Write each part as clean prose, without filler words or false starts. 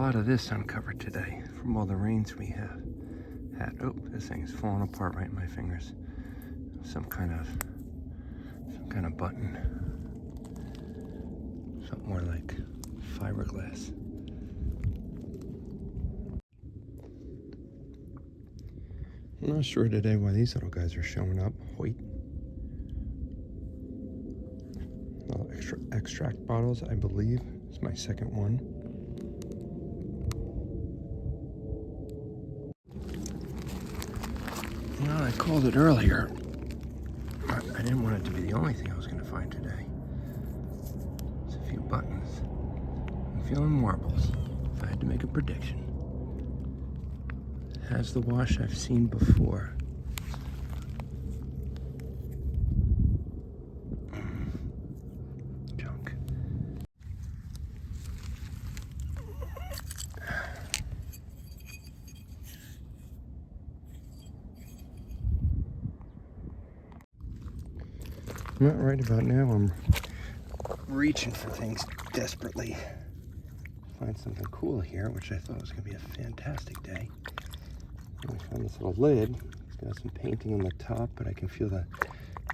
lot of this uncovered today from all the rains we have had. Oh, this thing is falling apart right in my fingers. Some kind of button. Something more like fiberglass. I'm not sure today why these little guys are showing up. Wait. Little extract bottles, I believe. It's my second one. Well, I called it earlier. I didn't want it to be the only thing I was going to find today. It's a few buttons. I'm feeling marbles, if I had to make a prediction. It has the wash I've seen before. Junk. Not right about now. I'm reaching for things desperately. Find something cool here, which I thought was going to be a fantastic day. I found this little lid. It's got some painting on the top, but I can feel the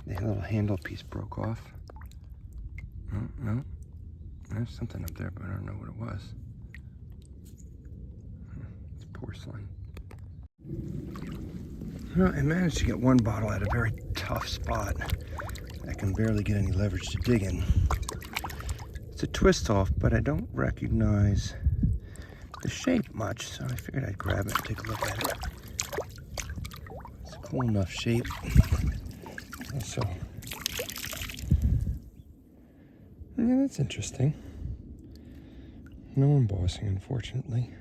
little handle piece broke off. No, there's something up there, but I don't know what it was. It's porcelain. Well, I managed to get one bottle at a very tough spot. I can barely get any leverage to dig in. It's a twist off, but I don't recognize the shape much, so I figured I'd grab it and take a look at it. It's a cool enough shape. So, yeah, that's interesting. No embossing, unfortunately.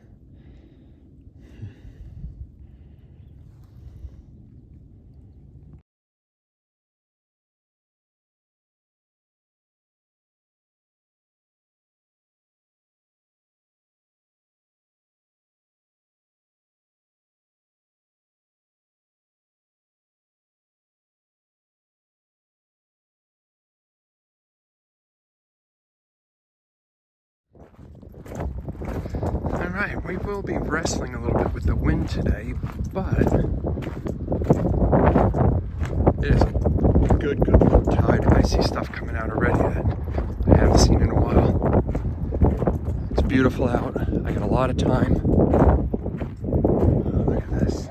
Alright, we will be wrestling a little bit with the wind today, but it is a good low tide. I see stuff coming out already that I haven't seen in a while. It's beautiful out. I got a lot of time. Oh, look at this.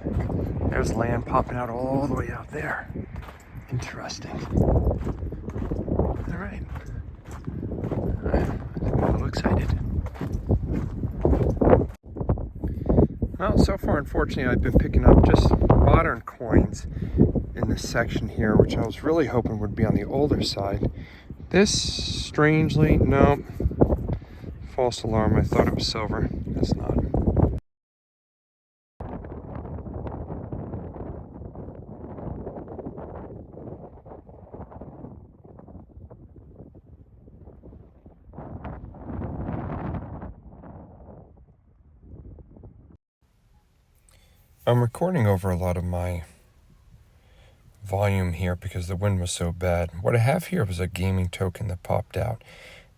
There's land popping out all the way out there. Interesting. Alright. I'm a little excited. Well, so far, unfortunately, I've been picking up just modern coins in this section here, which I was really hoping would be on the older side. This, strangely, no. False alarm, I thought it was silver. It's not. I'm recording over a lot of my volume here because the wind was so bad. What I have here was a gaming token that popped out.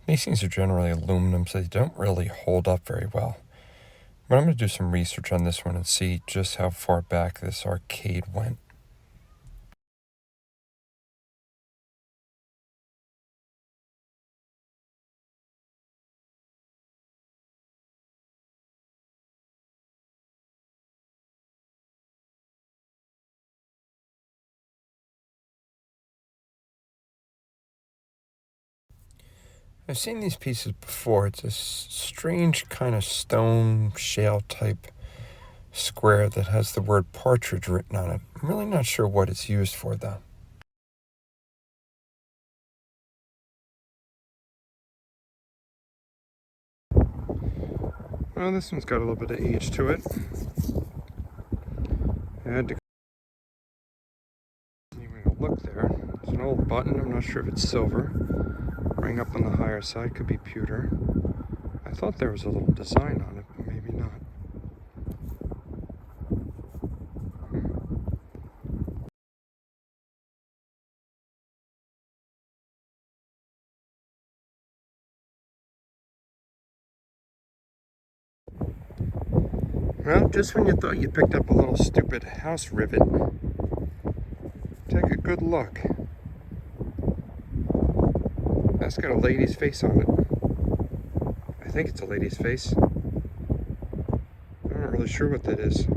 These things are generally aluminum, so they don't really hold up very well. But I'm going to do some research on this one and see just how far back this arcade went. I've seen these pieces before. It's a strange kind of stone shale type square that has the word partridge written on it. I'm really not sure what it's used for, though. Well, this one's got a little bit of age to it. I had to even look there. It's an old button. I'm not sure if it's silver. Ring up on the higher side could be pewter. I thought there was a little design on it, but maybe not. Well, just when you thought you picked up a little stupid house rivet, take a good look. That's got a lady's face on it. I think it's a lady's face. I'm not really sure what that is.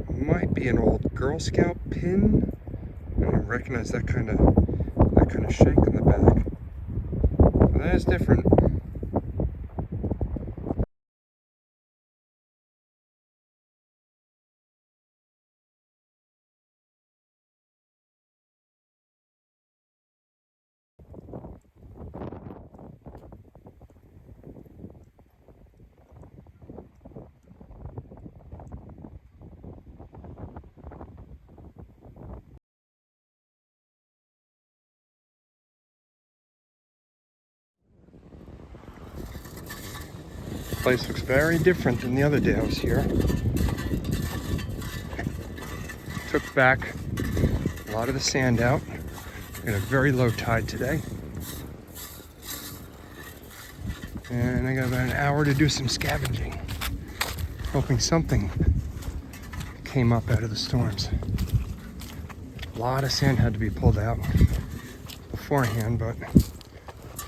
Might be an old Girl Scout pin. I don't recognize that kind of shank on the back. But that is different. Place looks very different than the other day I was here. Took back a lot of the sand out. We had a very low tide today. And I got about an hour to do some scavenging. Hoping something came up out of the storms. A lot of sand had to be pulled out beforehand, but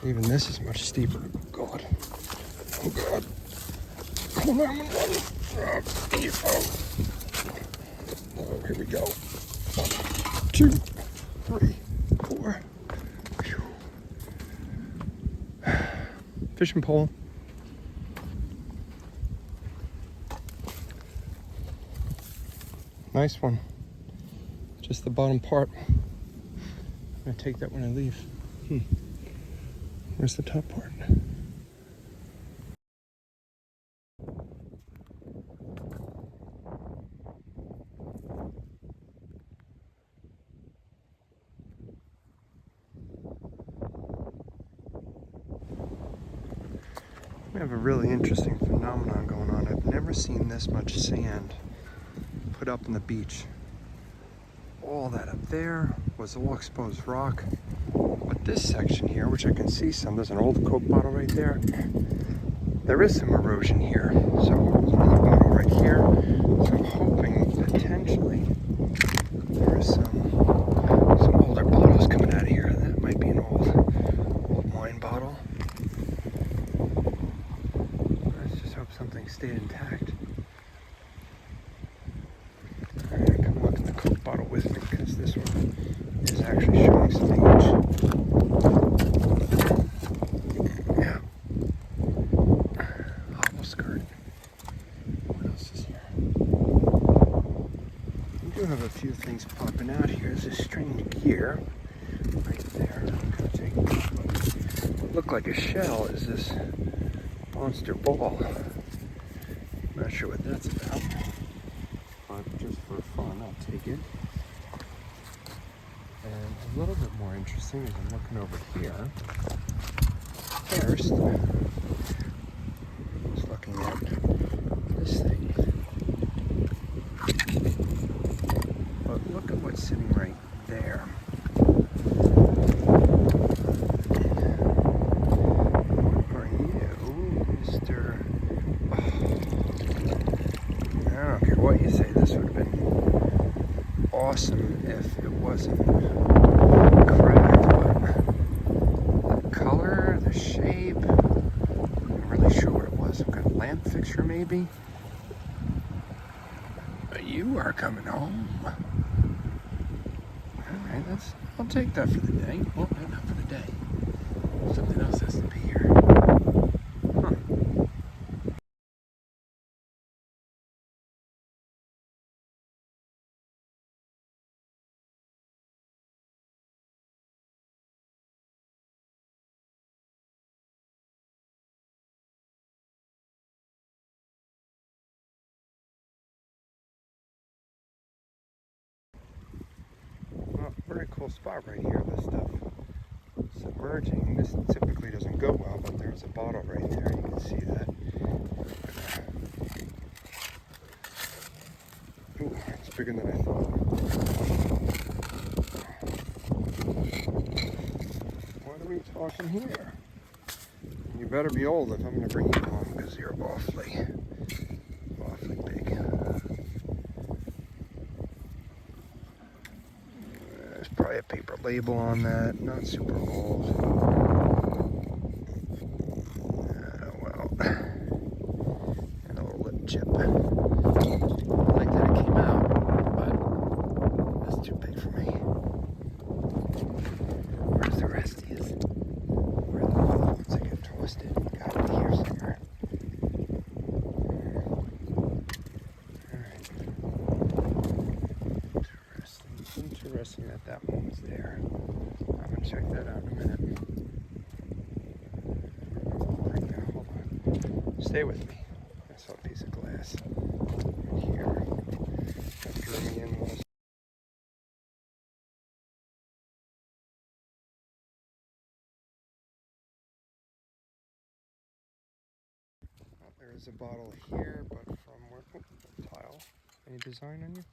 even this is much steeper. Oh God. Oh God. Oh, no, I'm running. Oh, here we go. 1, 2, 3, 4. Whew. Fishing pole. Nice one. Just the bottom part. I'm gonna take that when I leave. Where's the top part? We have a really interesting phenomenon going on. I've never seen this much sand put up on the beach. All that up there was all exposed rock. But this section here, which I can see some, there's an old Coke bottle right there. There is some erosion here. So there's another bottle right here. So I'm hoping potentially there is some older bottles coming out of here. That might be an old wine bottle. Let's just hope something stayed intact. I'm gonna come look at the Coke bottle with me because this one is actually showing some age. Yeah. Hobble skirt. What else is here? We do have a few things popping out here. There's this strange gear right there. I'm gonna take what looked like a shell is this monster ball. Not sure what that's about. But just for fun, I'll take it. And a little bit more interesting as I'm looking over here. First, I was looking at this thing. But look at what's sitting right there. What are you, Mr. Oh, I don't care what you say, this would have been awesome if it wasn't cracked, but the color, the shape, I'm not really sure what it was. Some kind of lamp fixture maybe? But you are coming home. Alright, I'll take that for the day. Well, not for the day. Something else has to be here. Huh. Well, very cool spot right here. This stuff submerging. This typically doesn't go well, but there's a bottle right there. You can see that. Ooh, it's bigger than I thought. What are we talking here? You better be old if I'm going to bring you home because you're awfully big. label on that, not super old. Well, and a little lip chip. I like that it came out, but that's too big for me. Where's the resties? Where are the little ones that get twisted? Got it here somewhere. Alright. Interesting that that one was there. I'm gonna check that out in a minute. Right now, hold on. Stay with me. I saw a piece of glass right here. That drew me in. There is a bottle here, but from where? Oh, tile. Any design on you?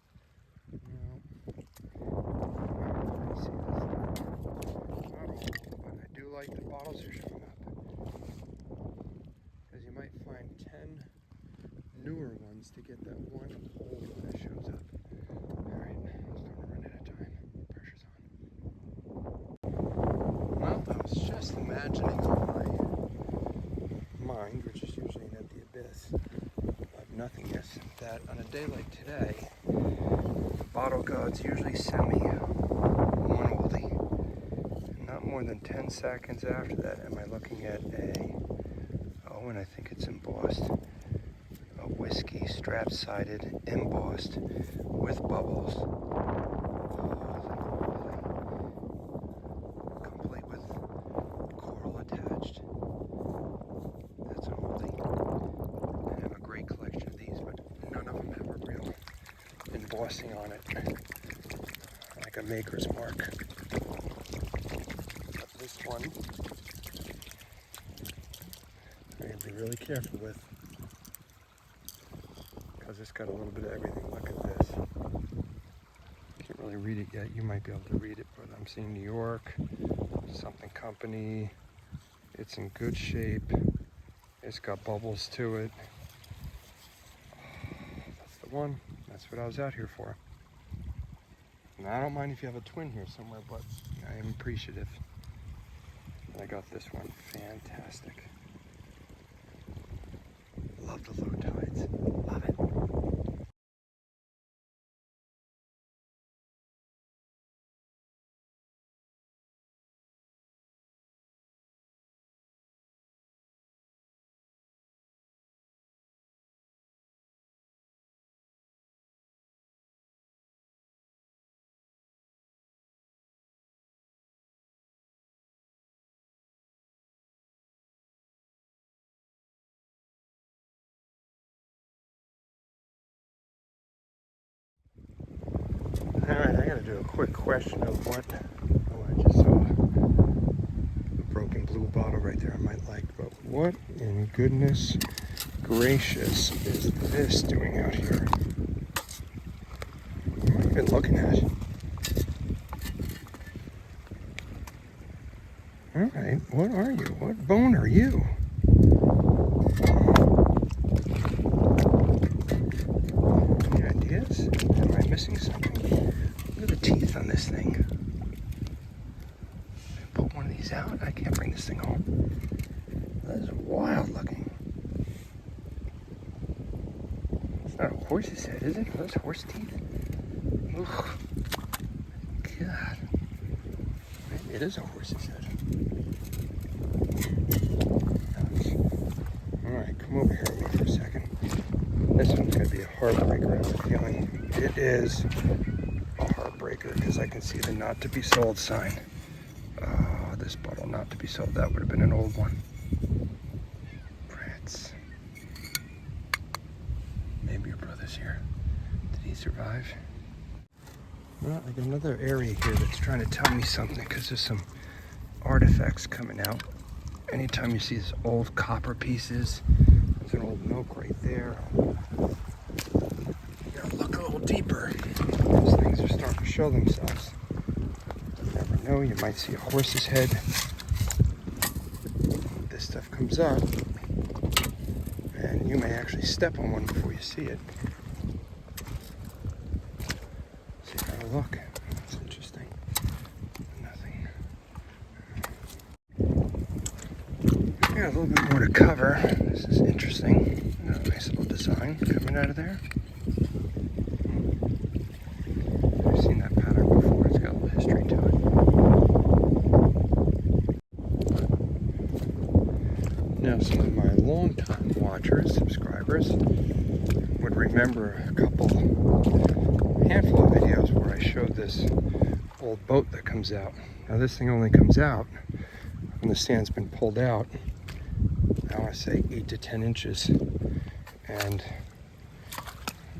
No. I see this stuff. Not all, but I do like the bottles are showing up. Because you might find 10 newer ones to get that one old one that shows up. Alright, I'm starting to run out of time. Pressure's on. Well, I was just imagining on my mind, which is usually at the abyss of nothingness, that on a day like today, the bottle gods usually send me one oldie. Not more than 10 seconds after that am I looking at and I think it's embossed, a whiskey strap-sided embossed with bubbles. Complete with coral attached. That's an oldie. I have a great collection of these, but none of them have a real embossing on it, like a maker's mark. But this one, I have to be really careful with, because it's got a little bit of everything. Look at this. Can't really read it yet. You might be able to read it, but I'm seeing New York, something company. It's in good shape. It's got bubbles to it. That's the one. That's what I was out here for. And I don't mind if you have a twin here somewhere, but I am appreciative. And I got this one. Fantastic. Love the low tides. Love it. Alright, I gotta do a quick question of what, I just saw a broken blue bottle right there I might like, but what in goodness gracious is this doing out here? What have I been looking at? Alright, what are you? What bone are you? Any ideas? Am I missing something? Look at the teeth on this thing. Pull one of these out. I can't bring this thing home. That is wild looking. It's not a horse's head, is it? Are those horse teeth? Ugh. God. Maybe it is a horse's head. Alright, come over here with me for a second. This one's going to be a heartbreaker, I have a feeling. It is a heartbreaker because I can see the not to be sold sign. This bottle not to be sold. That would have been an old one. Brats. Maybe your brother's here. Did he survive? Well, I got another area here that's trying to tell me something because there's some artifacts coming out. Anytime you see these old copper pieces, there's an old milk right there. You gotta look a little deeper. Those things are starting to show themselves. You never know, you might see a horse's head. This stuff comes up, and you may actually step on one before you see it. See how to look. That's interesting. line coming out of there. I've seen that pattern before. It's got a little history to it. Now, some of my longtime watchers, subscribers, would remember a handful of videos where I showed this old boat that comes out. Now, this thing only comes out when the sand's been pulled out. I want to say 8 to 10 inches. And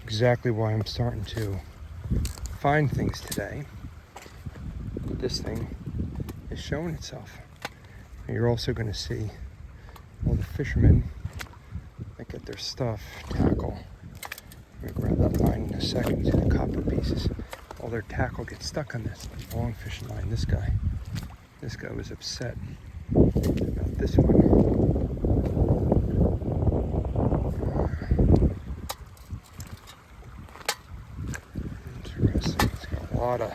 exactly why I'm starting to find things today, this thing is showing itself. And you're also going to see all the fishermen that get their stuff, tackle. I'm going to grab that line in a second, see the copper pieces. All their tackle gets stuck on this long fishing line. This guy was upset about this one. Interesting. It's got a lot of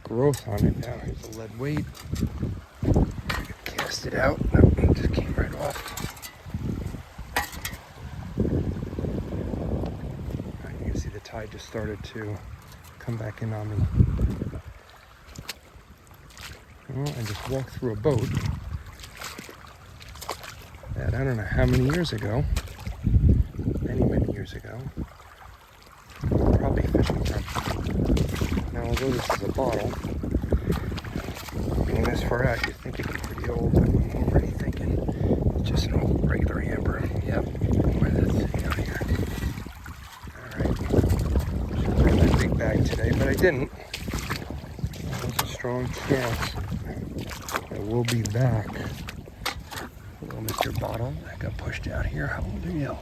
growth on it now. Here's a lead weight. Cast it out. Nope, it just came right off. You can see the tide just started to come back in on me. Well, I just walked through a boat that I don't know how many years ago, many years ago, probably fishing from. Now, although this is a bottle, being this far out, you'd think it'd be pretty old, but I'm already thinking it's just an old regular amber. Yep, why that's sitting out here. Alright, should throw that big bag today, but I didn't. There's a strong chance that we'll be back. Hello, Mr. Bottle. I got pushed out here. How old are you?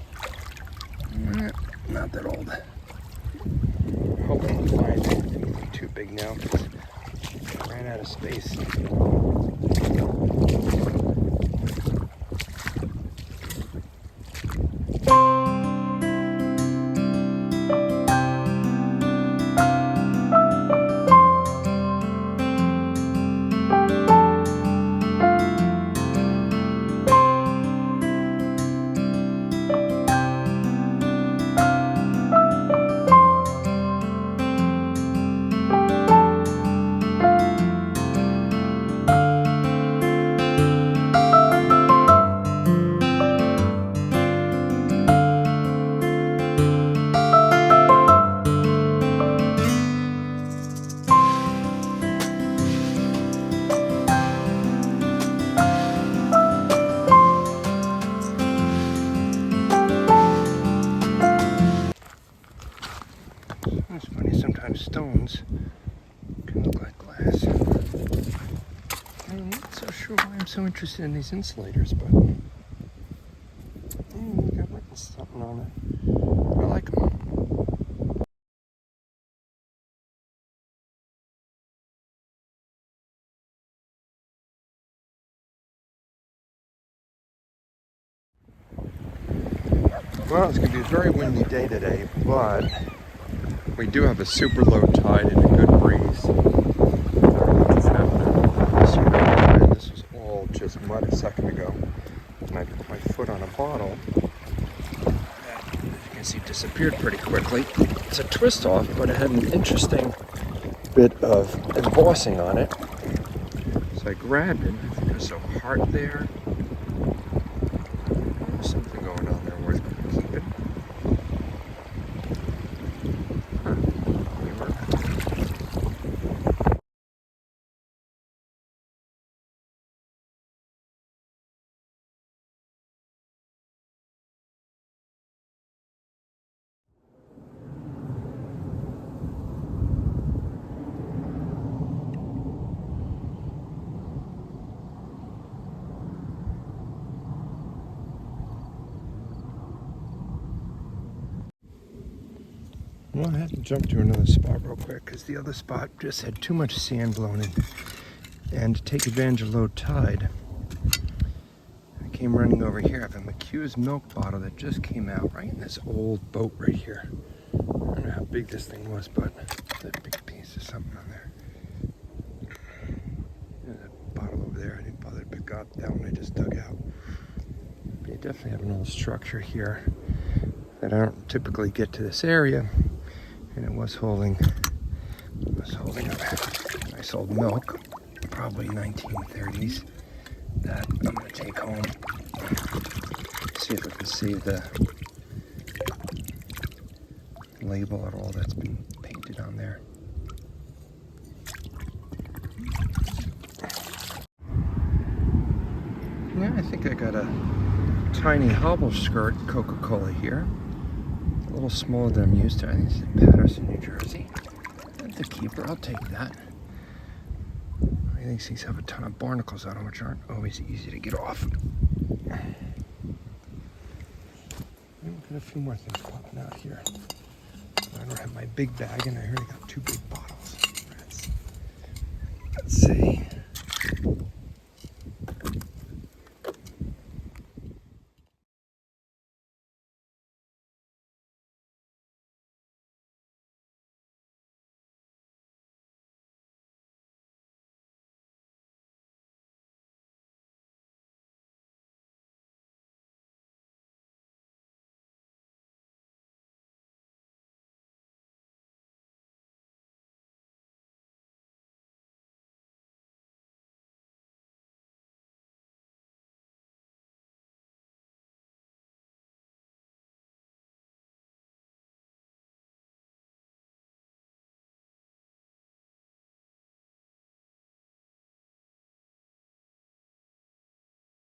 Not that old. Hoping to find anything too big now because I ran out of space. It's funny, sometimes stones can look like glass. I'm not so sure why I'm so interested in these insulators, but you got written something on it. I like them. Well, it's going to be a very windy day today, but we do have a super low tide and a good breeze. This was all just mud a second ago. And I put my foot on a bottle that, as you can see, disappeared pretty quickly. It's a twist off, but it had an interesting bit of embossing on it. So I grabbed it. I think there's a heart there. There's something going on there worth keeping. Well, I had to jump to another spot real quick because the other spot just had too much sand blown in. And to take advantage of low tide, I came running over here. I have a McHugh's milk bottle that just came out right in this old boat right here. I don't know how big this thing was, but it's a big piece of something on there. There's a bottle over there. I didn't bother to pick up. That one I just dug out. But you definitely have an old structure here. that I don't typically get to this area, and it was holding a nice old milk, probably 1930s, that I'm going to take home. See if I can save the label at all that's been painted on there. Yeah, I think I got a tiny hobble skirt Coca-Cola here. A little smaller than I'm used to. I think it's in Patterson, New Jersey. That's a keeper. I'll take that. These things have a ton of barnacles on them, which aren't always easy to get off. I've got a few more things popping out here. I don't have my big bag, and I already got 2 big bottles. Let's see.